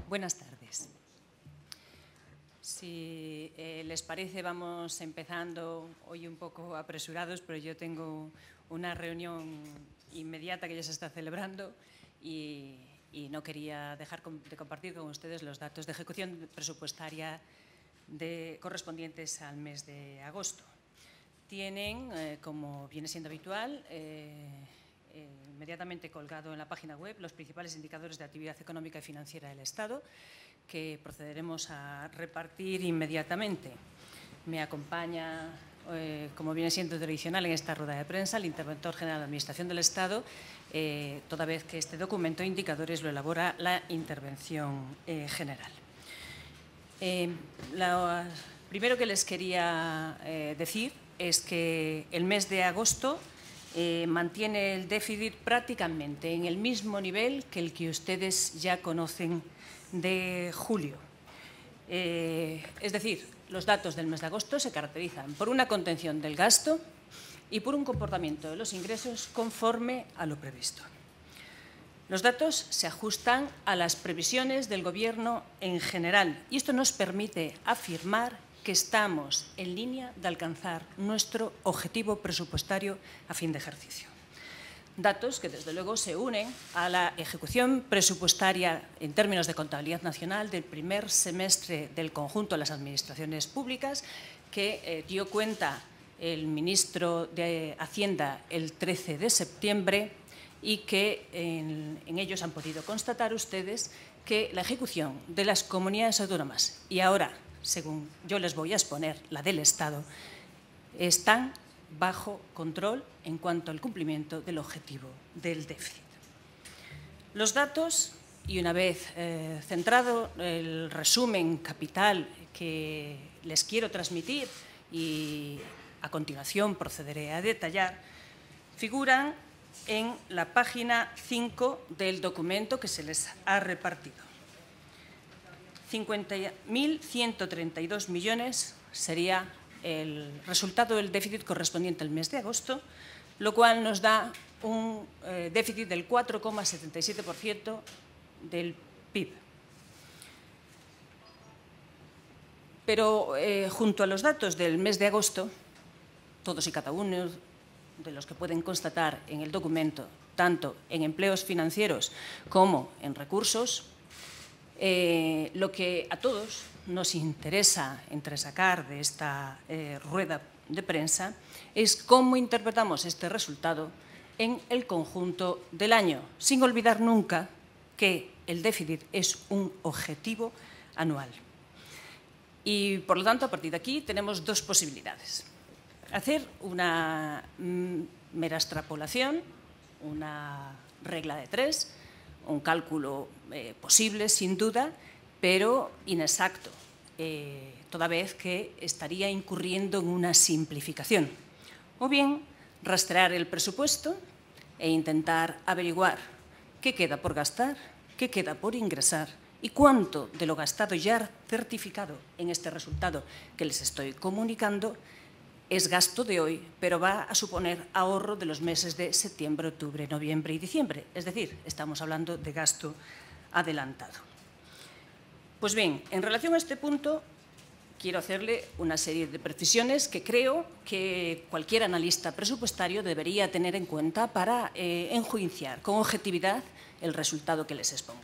Buenas tardes. Si les parece, vamos empezando hoy un poco apresurados, pero yo tengo una reunión inmediata que ya se está celebrando y no quería dejar de compartir con ustedes los datos de ejecución presupuestaria correspondientes al mes de agosto. Tienen, como viene siendo habitual, inmediatamente colgado en la página web los principales indicadores de actividad económica y financiera del Estado, que procederemos a repartir inmediatamente. Me acompaña, como viene siendo tradicional en esta rueda de prensa, el interventor general de Administración del Estado, toda vez que este documento de indicadores lo elabora la Intervención General. Lo primero que les quería decir es que el mes de agosto mantiene el déficit prácticamente en el mismo nivel que el que ustedes ya conocen de julio. Es decir, los datos del mes de agosto se caracterizan por una contención del gasto y por un comportamiento de los ingresos conforme a lo previsto. Los datos se ajustan a las previsiones del Gobierno en general y esto nos permite afirmar que estamos en línea de alcanzar nuestro objetivo presupuestario a fin de ejercicio. Datos que, desde luego, se unen a la ejecución presupuestaria en términos de contabilidad nacional del primer semestre del conjunto de las administraciones públicas, que dio cuenta el ministro de Hacienda el 13 de septiembre y que en ellos han podido constatar ustedes que la ejecución de las comunidades autónomas y ahora, según yo les voy a exponer, la del Estado, están bajo control en cuanto al cumplimiento del objetivo del déficit. Los datos, y una vez centrado el resumen capital que les quiero transmitir y a continuación procederé a detallar, figuran en la página 5 del documento que se les ha repartido. 50.132 millones sería el resultado del déficit correspondiente al mes de agosto, lo cual nos da un déficit del 4,77% del PIB. Pero junto a los datos del mes de agosto, todos y cada uno de los que pueden constatar en el documento, tanto en empleos financieros como en recursos, lo que a todos nos interesa entresacar de esta rueda de prensa es cómo interpretamos este resultado en el conjunto del año, sin olvidar nunca que el déficit es un objetivo anual. Y, por lo tanto, a partir de aquí tenemos dos posibilidades. Hacer una mera extrapolación, una regla de tres, un cálculo posible, sin duda, pero inexacto, toda vez que estaría incurriendo en una simplificación. O bien, rastrear el presupuesto e intentar averiguar qué queda por gastar, qué queda por ingresar y cuánto de lo gastado ya certificado en este resultado que les estoy comunicando es gasto de hoy, pero va a suponer ahorro de los meses de septiembre, octubre, noviembre y diciembre. Es decir, estamos hablando de gasto adelantado. Pues bien, en relación a este punto, quiero hacerle una serie de precisiones que creo que cualquier analista presupuestario debería tener en cuenta para enjuiciar con objetividad el resultado que les expongo.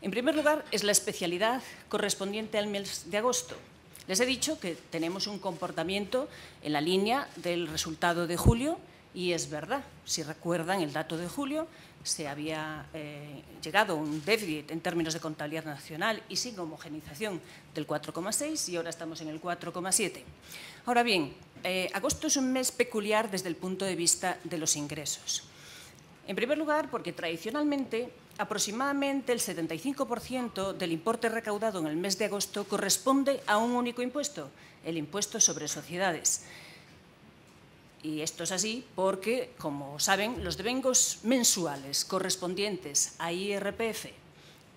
En primer lugar, es la especialidad correspondiente al mes de agosto. Les he dicho que tenemos un comportamiento en la línea del resultado de julio y es verdad. Si recuerdan el dato de julio, se había llegado a un déficit en términos de contabilidad nacional y sin homogenización del 4,6 y ahora estamos en el 4,7. Ahora bien, agosto es un mes peculiar desde el punto de vista de los ingresos. En primer lugar, porque tradicionalmente aproximadamente el 75% del importe recaudado en el mes de agosto corresponde a un único impuesto, el impuesto sobre sociedades. Y esto es así porque, como saben, los devengos mensuales correspondientes a IRPF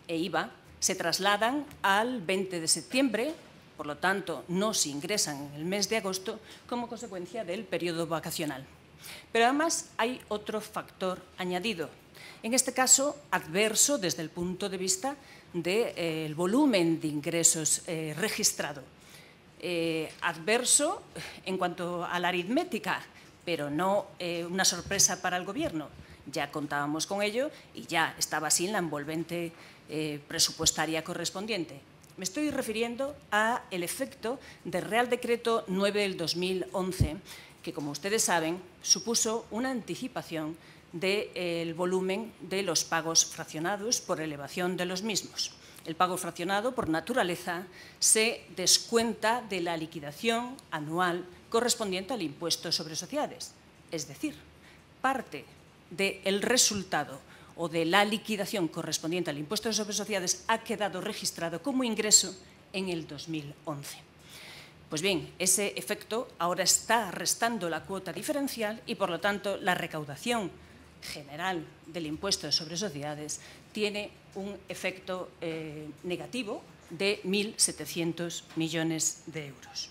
e IVA se trasladan al 20 de septiembre, por lo tanto, no se ingresan en el mes de agosto como consecuencia del periodo vacacional. Pero además hay otro factor añadido, En este caso, adverso desde el punto de vista del volumen de ingresos registrado. Adverso en cuanto a la aritmética, pero no una sorpresa para el Gobierno. Ya contábamos con ello y ya estaba así en la envolvente presupuestaria correspondiente. Me estoy refiriendo al efecto del Real Decreto 9 del 2011, que, como ustedes saben, supuso una anticipación del volumen de los pagos fraccionados por elevación de los mismos. El pago fraccionado, por naturaleza, se descuenta de la liquidación anual correspondiente al impuesto sobre sociedades. Es decir, parte del resultado o de la liquidación correspondiente al impuesto sobre sociedades ha quedado registrado como ingreso en el 2011. Pues bien, ese efecto ahora está restando la cuota diferencial y, por lo tanto, la recaudación general del impuesto sobre sociedades tiene un efecto negativo de 1.700 millones de euros.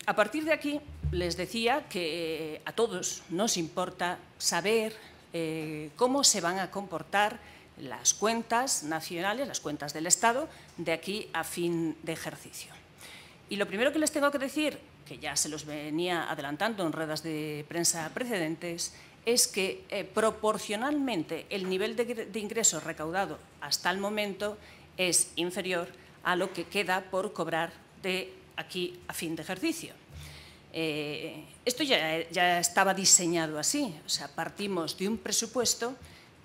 A partir de aquí, les decía que a todos nos importa saber cómo se van a comportar las cuentas nacionales, las cuentas del Estado, de aquí a fin de ejercicio. Y lo primero que les tengo que decir, que ya se los venía adelantando en ruedas de prensa precedentes, es que proporcionalmente el nivel de ingresos recaudado hasta el momento es inferior a lo que queda por cobrar de aquí a fin de ejercicio. Esto ya estaba diseñado así, o sea, partimos de un presupuesto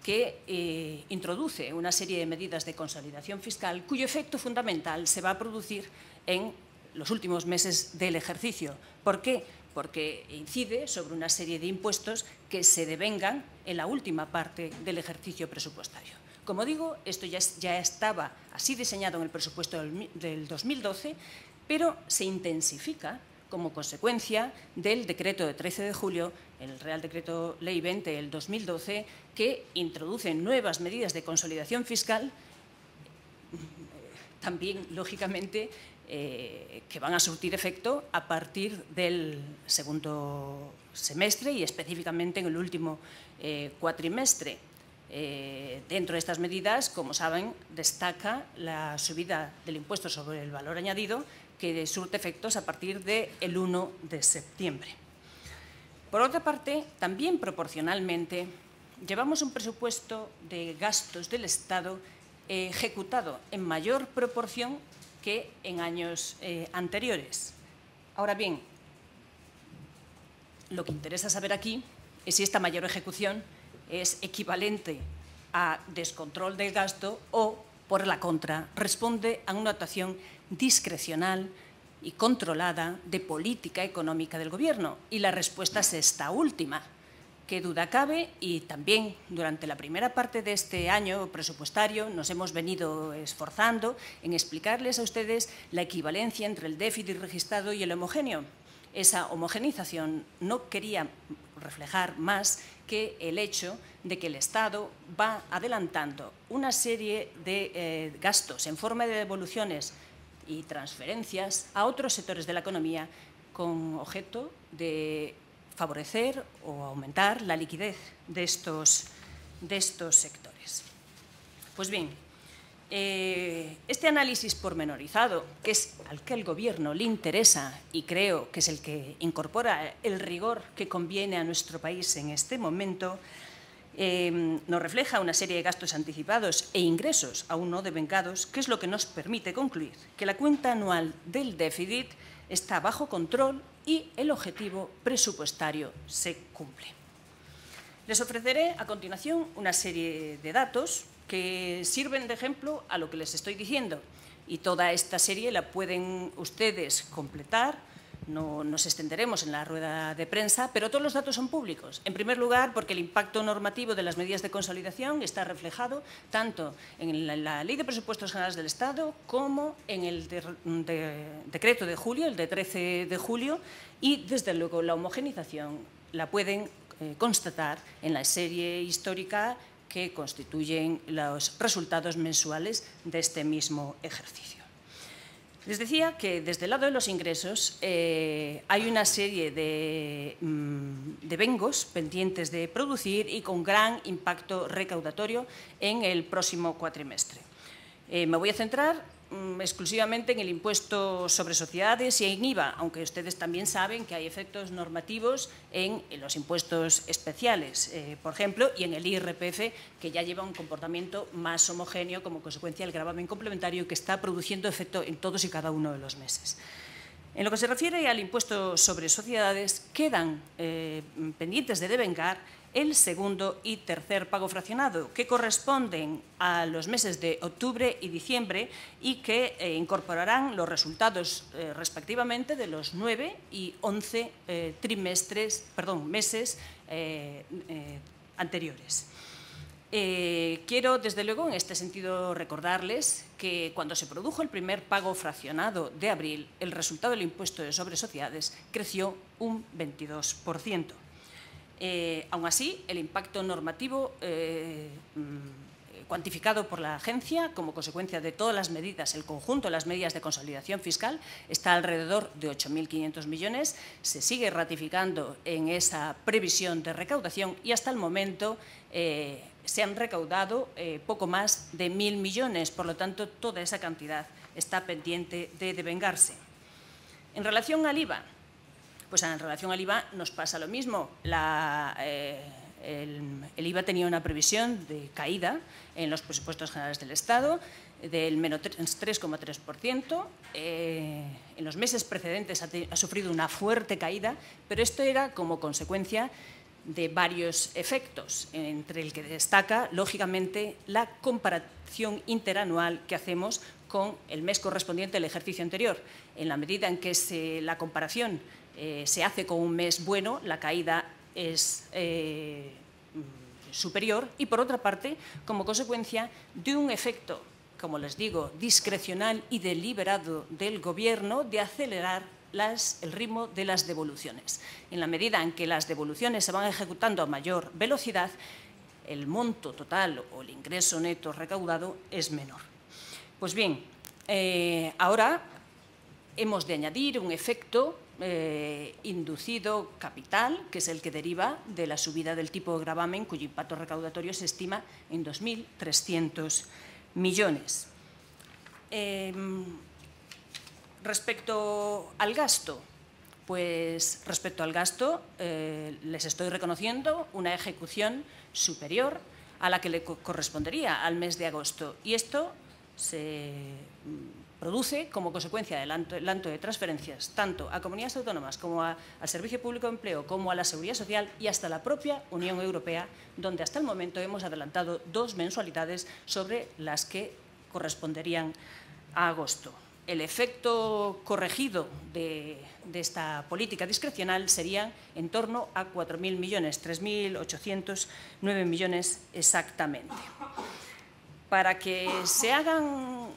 que introduce una serie de medidas de consolidación fiscal cuyo efecto fundamental se va a producir en los últimos meses del ejercicio. ¿Por qué? Porque incide sobre una serie de impuestos que se devengan en la última parte del ejercicio presupuestario. Como digo, esto ya estaba así diseñado en el presupuesto del 2012, pero se intensifica como consecuencia del decreto de 13 de julio, el Real Decreto Ley 20 del 2012, que introduce nuevas medidas de consolidación fiscal, también, lógicamente, que van a surtir efecto a partir del segundo semestre y específicamente en el último cuatrimestre. Dentro de estas medidas, como saben, destaca la subida del impuesto sobre el valor añadido, que surte efectos a partir del 1 de septiembre. Por otra parte, también proporcionalmente, llevamos un presupuesto de gastos del Estado ejecutado en mayor proporción que en años anteriores. Ahora bien, lo que interesa saber aquí es si esta mayor ejecución es equivalente a descontrol del gasto o, por la contra, responde a una actuación discrecional y controlada de política económica del Gobierno. Y la respuesta es esta última. Qué duda cabe, y también durante la primera parte de este año presupuestario nos hemos venido esforzando en explicarles a ustedes la equivalencia entre el déficit registrado y el homogéneo. Esa homogeneización no quería reflejar más que el hecho de que el Estado va adelantando una serie de gastos en forma de devoluciones y transferencias a otros sectores de la economía con objeto de favorecer o aumentar la liquidez de estos sectores. Pues bien, este análisis pormenorizado, que es al que el Gobierno le interesa y creo que es el que incorpora el rigor que conviene a nuestro país en este momento, nos refleja una serie de gastos anticipados e ingresos aún no devengados, que es lo que nos permite concluir que la cuenta anual del déficit está bajo control y el objetivo presupuestario se cumple. Les ofreceré a continuación una serie de datos que sirven de ejemplo a lo que les estoy diciendo, y toda esta serie la pueden ustedes completar. No nos extenderemos en la rueda de prensa, pero todos los datos son públicos. En primer lugar, porque el impacto normativo de las medidas de consolidación está reflejado tanto en la Ley de Presupuestos Generales del Estado como en el decreto de julio, el de 13 de julio, y, desde luego, la homogeneización la pueden constatar en la serie histórica que constituyen los resultados mensuales de este mismo ejercicio. Les decía que desde el lado de los ingresos hay una serie de bengos pendientes de producir y con gran impacto recaudatorio en el próximo cuatrimestre. Me voy a centrar exclusivamente en el impuesto sobre sociedades y en IVA, aunque ustedes también saben que hay efectos normativos en los impuestos especiales, por ejemplo, y en el IRPF, que ya lleva un comportamiento más homogéneo como consecuencia del gravamen complementario que está produciendo efecto en todos y cada uno de los meses. En lo que se refiere al impuesto sobre sociedades, quedan pendientes de devengar el segundo y tercer pago fraccionado, que corresponden a los meses de octubre y diciembre y que incorporarán los resultados respectivamente de los 9 y 11 meses anteriores. Quiero, desde luego, en este sentido, recordarles que cuando se produjo el primer pago fraccionado de abril, el resultado del impuesto sobre sociedades creció un 22%. Aún así, el impacto normativo cuantificado por la agencia como consecuencia de todas las medidas, el conjunto de las medidas de consolidación fiscal, está alrededor de 8.500 millones. Se sigue ratificando en esa previsión de recaudación y hasta el momento se han recaudado poco más de 1.000 millones. Por lo tanto, toda esa cantidad está pendiente de devengarse. En relación al IVA, pues en relación al IVA nos pasa lo mismo. El IVA tenía una previsión de caída en los presupuestos generales del Estado del menos 3,3%. En los meses precedentes ha sufrido una fuerte caída, pero esto era como consecuencia de varios efectos, entre el que destaca, lógicamente, la comparación interanual que hacemos con el mes correspondiente al ejercicio anterior. En la medida en que la comparación se hace con un mes bueno, la caída es superior y, por otra parte, como consecuencia de un efecto, como les digo, discrecional y deliberado del Gobierno de acelerar el ritmo de las devoluciones. En la medida en que las devoluciones se van ejecutando a mayor velocidad, el monto total o el ingreso neto recaudado es menor. Pues bien, ahora hemos de añadir un efecto inducido capital, que es el que deriva de la subida del tipo de gravamen, cuyo impacto recaudatorio se estima en 2.300 millones. Respecto al gasto, pues respecto al gasto les estoy reconociendo una ejecución superior a la que le correspondería al mes de agosto, y esto se produce como consecuencia del adelanto de transferencias tanto a comunidades autónomas como al Servicio Público de Empleo como a la Seguridad Social y hasta la propia Unión Europea, donde hasta el momento hemos adelantado 2 mensualidades sobre las que corresponderían a agosto. El efecto corregido de esta política discrecional sería en torno a 4.000 millones, 3.809 millones exactamente. Para que se hagan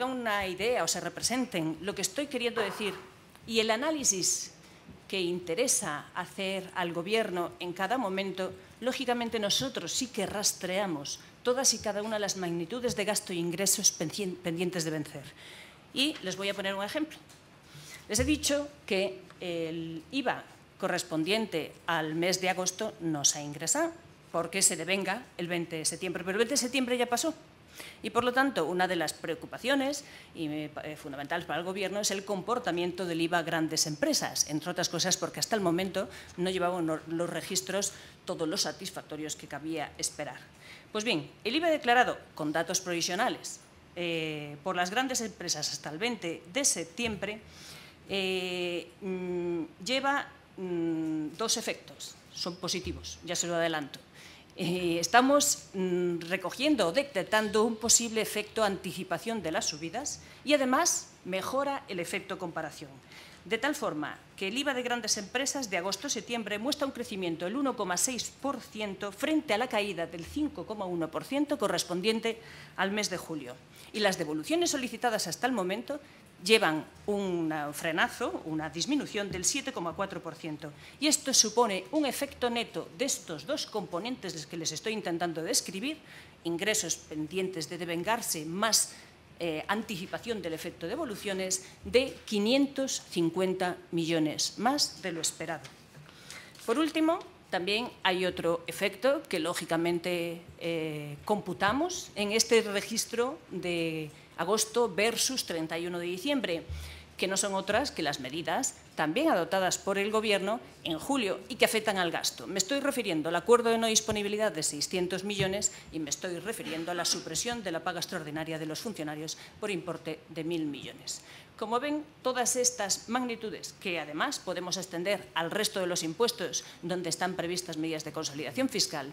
una idea o se representen lo que estoy queriendo decir y el análisis que interesa hacer al Gobierno en cada momento, lógicamente nosotros sí que rastreamos todas y cada una de las magnitudes de gasto e ingresos pendientes de vencer. Y les voy a poner un ejemplo. Les he dicho que el IVA correspondiente al mes de agosto no se ha ingresado, porque se devenga el 20 de septiembre. Pero el 20 de septiembre ya pasó. Y, por lo tanto, una de las preocupaciones fundamentales para el Gobierno es el comportamiento del IVA a grandes empresas, entre otras cosas porque hasta el momento no llevaban los registros todos los satisfactorios que cabía esperar. Pues bien, el IVA declarado con datos provisionales por las grandes empresas hasta el 20 de septiembre lleva 2 efectos. Son positivos, ya se lo adelanto. Estamos recogiendo o detectando un posible efecto anticipación de las subidas y, además, mejora el efecto comparación. De tal forma que el IVA de grandes empresas de agosto a septiembre muestra un crecimiento del 1,6% frente a la caída del 5,1% correspondiente al mes de julio. Y las devoluciones solicitadas hasta el momento llevan un frenazo, una disminución del 7,4%. Y esto supone un efecto neto de estos 2 componentes que les estoy intentando describir, ingresos pendientes de devengarse más anticipación del efecto de devoluciones de 550 millones, más de lo esperado. Por último, también hay otro efecto que, lógicamente, computamos en este registro de agosto versus 31 de diciembre, que no son otras que las medidas también adoptadas por el Gobierno en julio y que afectan al gasto. Me estoy refiriendo al acuerdo de no disponibilidad de 600 millones y me estoy refiriendo a la supresión de la paga extraordinaria de los funcionarios por importe de 1.000 millones. Como ven, todas estas magnitudes, que además podemos extender al resto de los impuestos donde están previstas medidas de consolidación fiscal,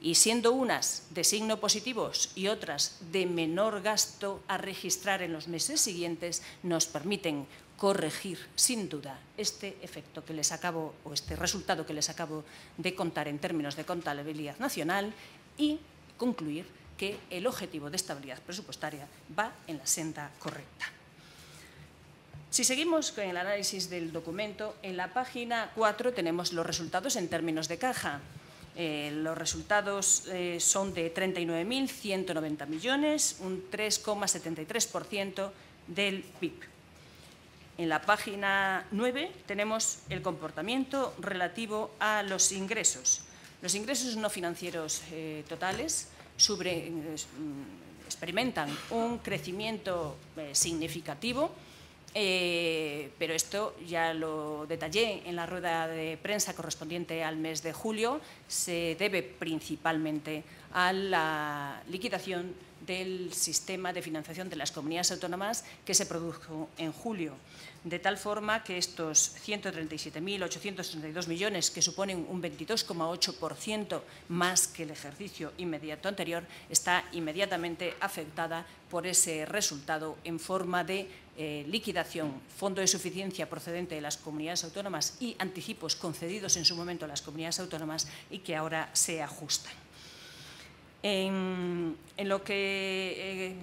y siendo unas de signo positivos y otras de menor gasto a registrar en los meses siguientes, nos permiten corregir, sin duda, este efecto que les acabo, o este resultado que les acabo de contar en términos de contabilidad nacional y concluir que el objetivo de estabilidad presupuestaria va en la senda correcta. Si seguimos con el análisis del documento, en la página 4 tenemos los resultados en términos de caja. Los resultados son de 39.190 millones, un 3,73% del PIB. En la página 9 tenemos el comportamiento relativo a los ingresos. Los ingresos no financieros totales experimentan un crecimiento significativo, pero esto ya lo detallé en la rueda de prensa correspondiente al mes de julio. Se debe principalmente a la liquidación del sistema de financiación de las comunidades autónomas que se produjo en julio, de tal forma que estos 137.832 millones, que suponen un 22,8% más que el ejercicio inmediato anterior, está inmediatamente afectada por ese resultado en forma de liquidación, fondo de suficiencia procedente de las comunidades autónomas y anticipos concedidos en su momento a las comunidades autónomas y que ahora se ajustan. En lo que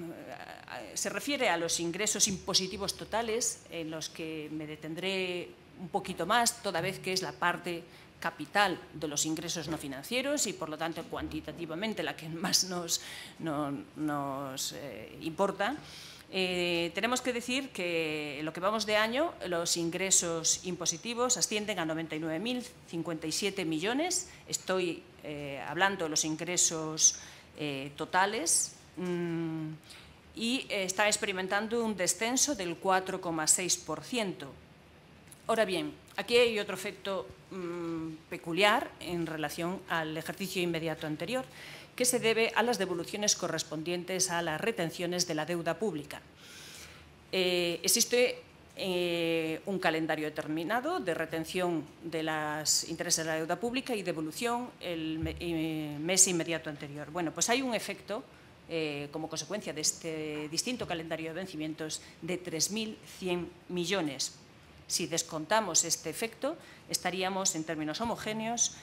se refiere a los ingresos impositivos totales, en los que me detendré un poquito más, toda vez que es la parte capital de los ingresos no financieros y, por lo tanto, cuantitativamente la que más nos importa, tenemos que decir que en lo que vamos de año, los ingresos impositivos ascienden a 99.057 millones. Estoy hablando de los ingresos totales y está experimentando un descenso del 4,6%. Ahora bien, aquí hay otro efecto peculiar en relación al ejercicio inmediato anterior, que se debe a las devoluciones correspondientes a las retenciones de la deuda pública. Existe un calendario determinado de retención de los intereses de la deuda pública y devolución el mes inmediato anterior. Bueno, pues hay un efecto como consecuencia de este distinto calendario de vencimientos de 3.100 millones. Si descontamos este efecto, estaríamos en términos homogéneos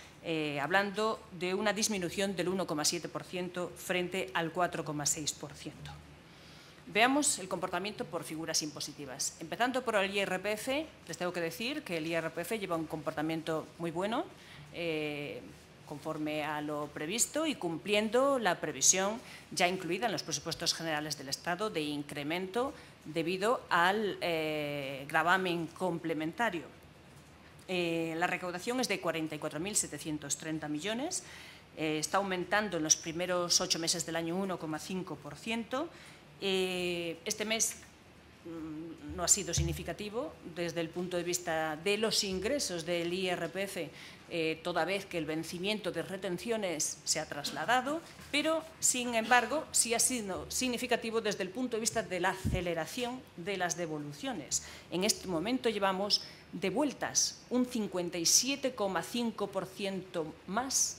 hablando de una disminución del 1,7% frente al 4,6%. Veamos el comportamiento por figuras impositivas. Empezando por el IRPF, les tengo que decir que el IRPF lleva un comportamiento muy bueno, conforme a lo previsto y cumpliendo la previsión ya incluida en los presupuestos generales del Estado de incremento debido al gravamen complementario. La recaudación es de 44.730 millones, está aumentando en los primeros 8 meses del año 1,5%. Este mes no ha sido significativo desde el punto de vista de los ingresos del IRPF, toda vez que el vencimiento de retenciones se ha trasladado, pero, sin embargo, sí ha sido significativo desde el punto de vista de la aceleración de las devoluciones. En este momento llevamos devueltas un 57,5% más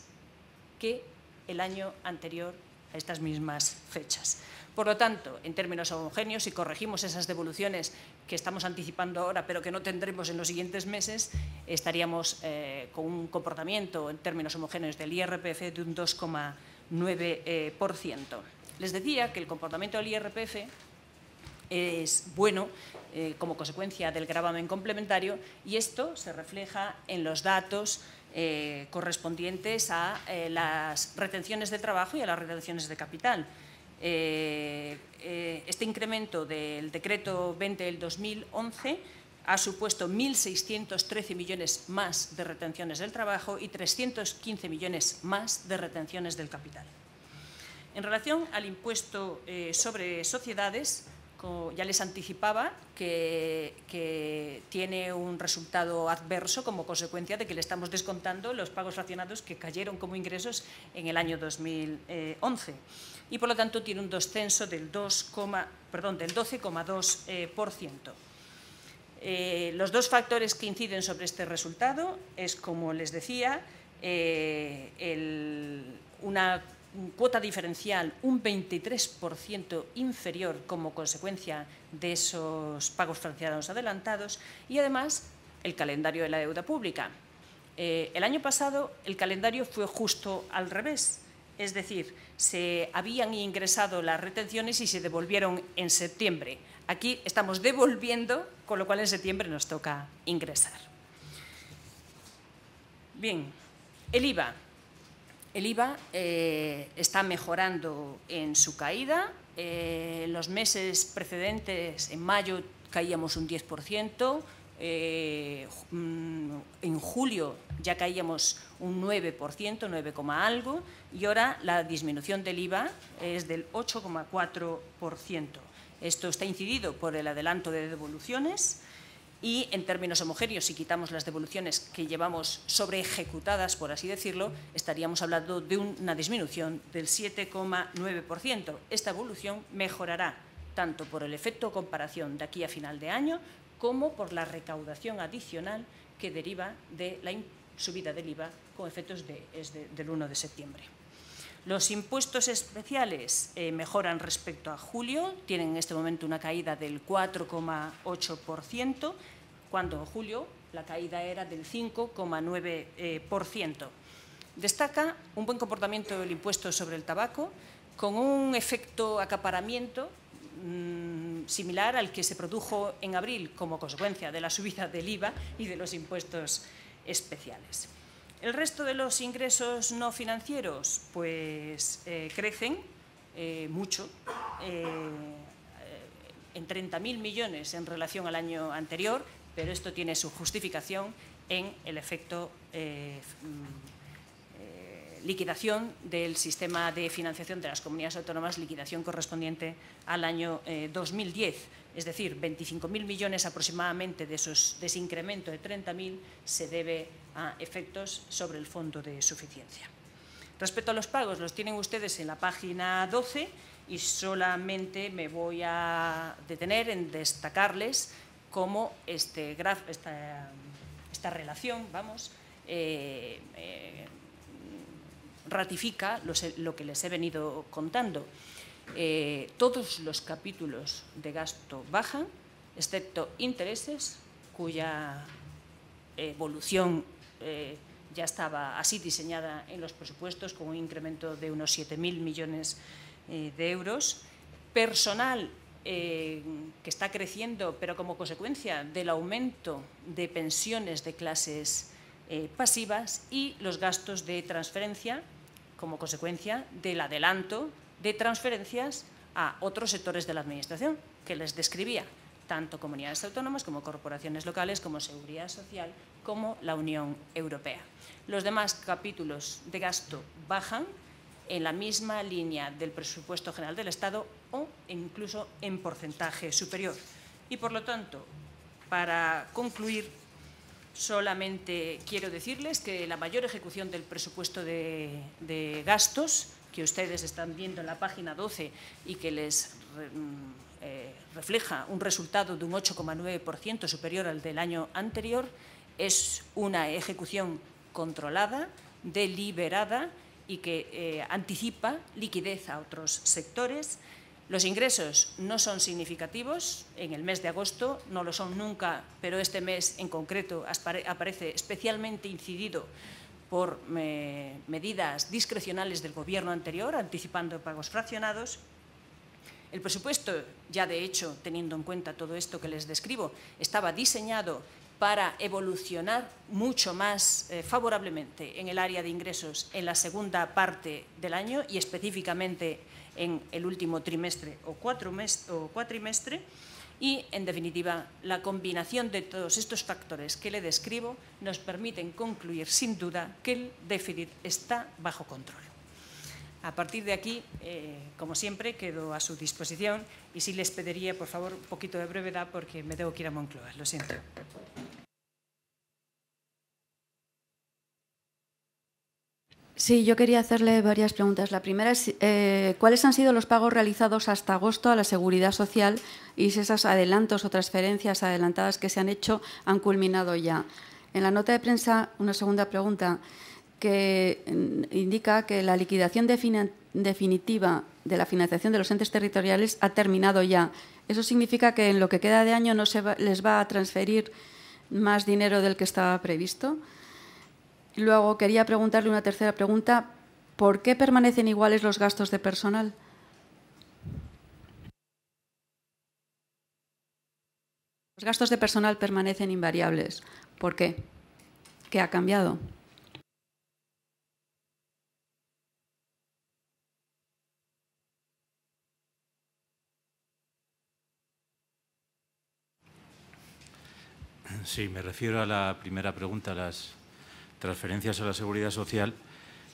que el año anterior a estas mismas fechas. Por lo tanto, en términos homogéneos, si corregimos esas devoluciones que estamos anticipando ahora, pero que no tendremos en los siguientes meses, estaríamos con un comportamiento en términos homogéneos del IRPF de un 2,9%. Les decía que el comportamiento del IRPF es bueno como consecuencia del gravamen complementario y esto se refleja en los datos correspondientes a las retenciones de trabajo y a las retenciones de capital. Este incremento del Decreto 20 del 2011 ha supuesto 1.613 millones más de retenciones del trabajo y 315 millones más de retenciones del capital. En relación al impuesto sobre sociedades, ya les anticipaba que tiene un resultado adverso como consecuencia de que le estamos descontando los pagos fraccionados que cayeron como ingresos en el año 2011 y, por lo tanto, tiene un descenso del 12,2%. Los dos factores que inciden sobre este resultado es, como les decía, una cuota diferencial un 23% inferior como consecuencia de esos pagos fraccionados adelantados y, además, el calendario de la deuda pública. El año pasado el calendario fue justo al revés, es decir, se habían ingresado las retenciones y se devolvieron en septiembre. Aquí estamos devolviendo, con lo cual en septiembre nos toca ingresar. Bien, el IVA. El IVA está mejorando en su caída. En los meses precedentes, en mayo, caíamos un 10%. En julio ya caíamos un 9%, 9, algo. Y ahora la disminución del IVA es del 8,4%. Esto está incidido por el adelanto de devoluciones. Y, en términos homogéneos, si quitamos las devoluciones que llevamos sobreejecutadas, por así decirlo, estaríamos hablando de una disminución del 7,9%. Esta evolución mejorará tanto por el efecto comparación de aquí a final de año como por la recaudación adicional que deriva de la subida del IVA con efectos del 1 de septiembre. Los impuestos especiales mejoran respecto a julio, tienen en este momento una caída del 4,8%, cuando en julio la caída era del 5,9%. Destaca un buen comportamiento del impuesto sobre el tabaco, con un efecto acaparamiento similar al que se produjo en abril como consecuencia de la subida del IVA y de los impuestos especiales. El resto de los ingresos no financieros pues crecen mucho, en 30.000 millones en relación al año anterior, pero esto tiene su justificación en el efecto liquidación del sistema de financiación de las comunidades autónomas, liquidación correspondiente al año 2010. Es decir, 25.000 millones aproximadamente de ese incremento de 30.000 se debe a efectos sobre el fondo de suficiencia. Respecto a los pagos, los tienen ustedes en la página 12 y solamente me voy a detener en destacarles cómo esta relación, ratifica lo que les he venido contando. Todos los capítulos de gasto bajan, excepto intereses, cuya evolución ya estaba así diseñada en los presupuestos, con un incremento de unos 7.000 millones de euros. Personal que está creciendo, pero como consecuencia del aumento de pensiones de clases pasivas, y los gastos de transferencia como consecuencia del adelanto de transferencias a otros sectores de la Administración que les describía, tanto comunidades autónomas como corporaciones locales, como Seguridad Social, como la Unión Europea. Los demás capítulos de gasto bajan en la misma línea del presupuesto general del Estado o incluso en porcentaje superior. Y, por lo tanto, para concluir, solamente quiero decirles que la mayor ejecución del presupuesto de gastos, que ustedes están viendo en la página 12 y que les refleja un resultado de un 8,9% superior al del año anterior, es una ejecución controlada, deliberada y que anticipa liquidez a otros sectores. Los ingresos no son significativos en el mes de agosto, no lo son nunca, pero este mes en concreto aparece especialmente incidido por medidas discrecionales del Gobierno anterior, anticipando pagos fraccionados. El presupuesto, ya de hecho, teniendo en cuenta todo esto que les describo, estaba diseñado para evolucionar mucho más favorablemente en el área de ingresos en la segunda parte del año y específicamente en el último trimestre o cuatrimestre. Y, en definitiva, la combinación de todos estos factores que le describo nos permiten concluir, sin duda, que el déficit está bajo control. A partir de aquí, como siempre, quedo a su disposición y sí les pediría, por favor, un poquito de brevedad porque me tengo que ir a Moncloa. Lo siento. Sí, yo quería hacerle varias preguntas. La primera es, ¿cuáles han sido los pagos realizados hasta agosto a la Seguridad Social y si esos adelantos o transferencias adelantadas que se han hecho han culminado ya? En la nota de prensa, una segunda pregunta que indica que la liquidación definitiva de la financiación de los entes territoriales ha terminado ya. ¿Eso significa que en lo que queda de año no les va a transferir más dinero del que estaba previsto? Luego quería preguntarle una tercera pregunta. ¿Por qué permanecen iguales los gastos de personal? Los gastos de personal permanecen invariables. ¿Por qué? ¿Qué ha cambiado? Sí, me refiero a la primera pregunta, las transferencias a la Seguridad Social,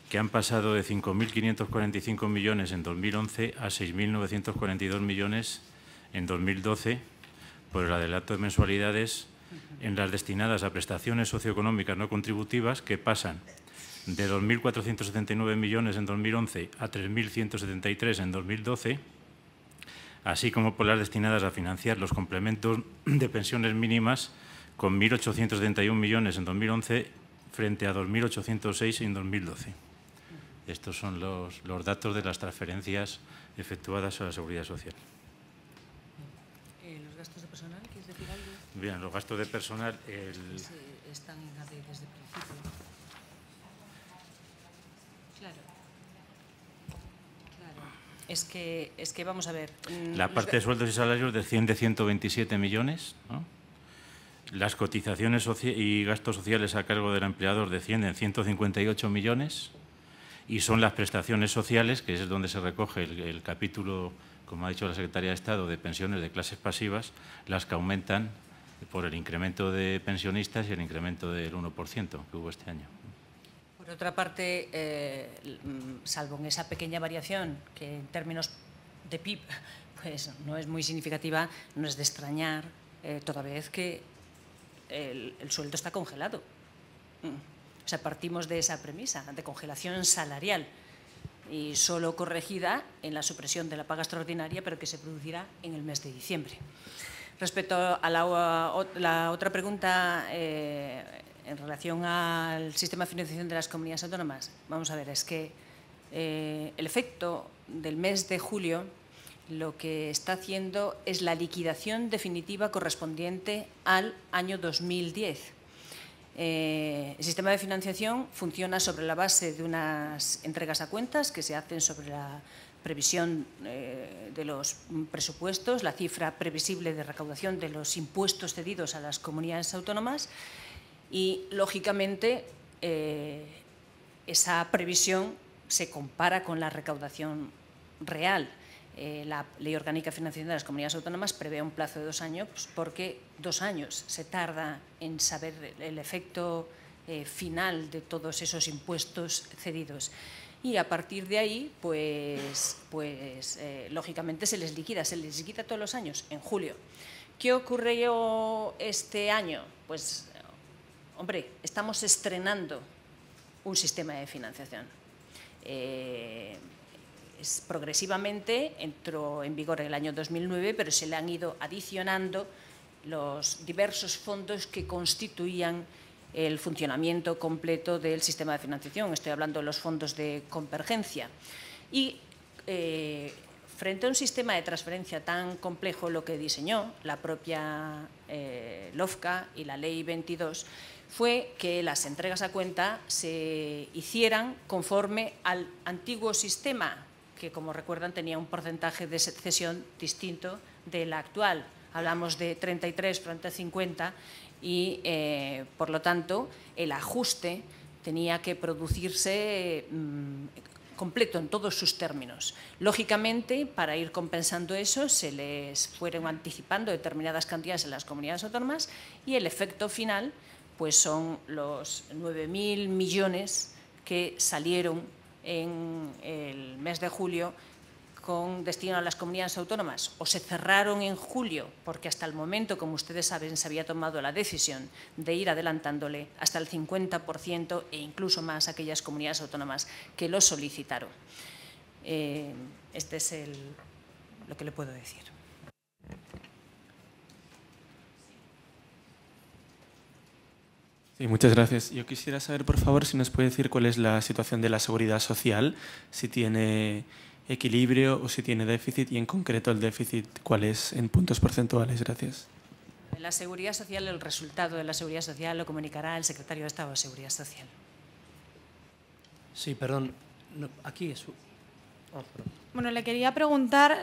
que han pasado de 5.545 millones en 2011 a 6.942 millones en 2012 por el adelanto de mensualidades en las destinadas a prestaciones socioeconómicas no contributivas, que pasan de 2.479 millones en 2011 a 3.173 en 2012, así como por las destinadas a financiar los complementos de pensiones mínimas, con 1.871 millones en 2011 frente a 2.806 en 2012. Estos son los datos de las transferencias efectuadas a la Seguridad Social. ¿Los gastos de personal? ¿Quieres decir algo? Bien, los gastos de personal... Están en AD desde el principio. Claro. Es que vamos a ver... La parte de sueldos y salarios desciende 127 millones, ¿no? Las cotizaciones y gastos sociales a cargo del empleador descienden 158 millones y son las prestaciones sociales, que es donde se recoge el capítulo, como ha dicho la Secretaría de Estado, de pensiones de clases pasivas, las que aumentan por el incremento de pensionistas y el incremento del 1% que hubo este año. Por otra parte, salvo en esa pequeña variación que en términos de PIB pues no es muy significativa, no es de extrañar toda vez que el sueldo está congelado. O sea, partimos de esa premisa de congelación salarial y solo corregida en la supresión de la paga extraordinaria, pero que se producirá en el mes de diciembre. Respecto a la otra pregunta en relación al sistema de financiación de las comunidades autónomas, vamos a ver, es que el efecto del mes de julio lo que está haciendo es la liquidación definitiva correspondiente al año 2010. El sistema de financiación funciona sobre la base de unas entregas a cuentas que se hacen sobre la previsión de los presupuestos, la cifra previsible de recaudación de los impuestos cedidos a las comunidades autónomas y, lógicamente, esa previsión se compara con la recaudación real. La Ley Orgánica de Financiación de las Comunidades Autónomas prevé un plazo de 2 años porque 2 años se tarda en saber el efecto final de todos esos impuestos cedidos. Y a partir de ahí, lógicamente se les liquida todos los años, en julio. ¿Qué ocurrió este año? Pues, hombre, estamos estrenando un sistema de financiación. Progresivamente entró en vigor en el año 2009, pero se le han ido adicionando los diversos fondos que constituían el funcionamiento completo del sistema de financiación. Estoy hablando de los fondos de convergencia. Y frente a un sistema de transferencia tan complejo, lo que diseñó la propia LOFCA y la Ley 22 fue que las entregas a cuenta se hicieran conforme al antiguo sistema, que, como recuerdan, tenía un porcentaje de cesión distinto del actual. Hablamos de 33 frente a 50 y, por lo tanto, el ajuste tenía que producirse completo en todos sus términos. Lógicamente, para ir compensando eso, se les fueron anticipando determinadas cantidades en las comunidades autónomas y el efecto final pues son los 9.000 millones que salieron en el mes de julio con destino a las comunidades autónomas, o se cerraron en julio, porque hasta el momento, como ustedes saben, se había tomado la decisión de ir adelantándole hasta el 50% e incluso más a aquellas comunidades autónomas que lo solicitaron. Este es lo que le puedo decir. Sí, muchas gracias. Yo quisiera saber, por favor, si nos puede decir cuál es la situación de la seguridad social, si tiene equilibrio o si tiene déficit y, en concreto, el déficit, ¿cuál es en puntos porcentuales? Gracias. La seguridad social, el resultado de la seguridad social lo comunicará el secretario de Estado de Seguridad Social. Sí, perdón. No, aquí es... Bueno, le quería preguntar,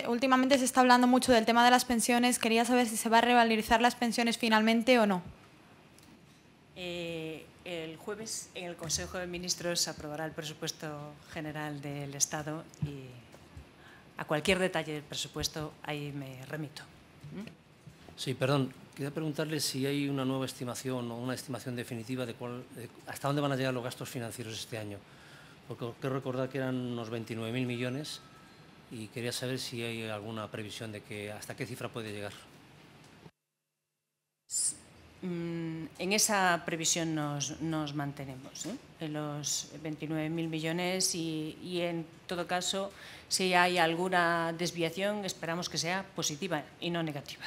últimamente se está hablando mucho del tema de las pensiones. Quería saber si se va a revalorizar las pensiones finalmente o no. El jueves en el Consejo de Ministros se aprobará el presupuesto general del Estado y a cualquier detalle del presupuesto ahí me remito. Sí, perdón. Quería preguntarle si hay una nueva estimación o una estimación definitiva de hasta dónde van a llegar los gastos financieros este año. Porque quiero recordar que eran unos 29.000 millones y quería saber si hay alguna previsión de que hasta qué cifra puede llegar. En esa previsión nos mantenemos, en los 29.000 millones y en todo caso, si hay alguna desviación, esperamos que sea positiva y no negativa.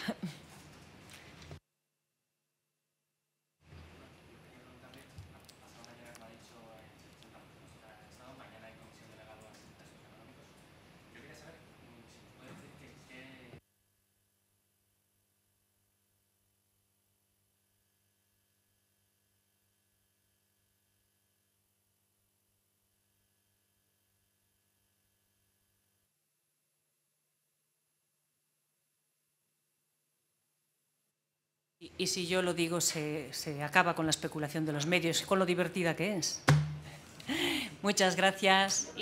Y si yo lo digo, se acaba con la especulación de los medios, con lo divertida que es. Muchas gracias.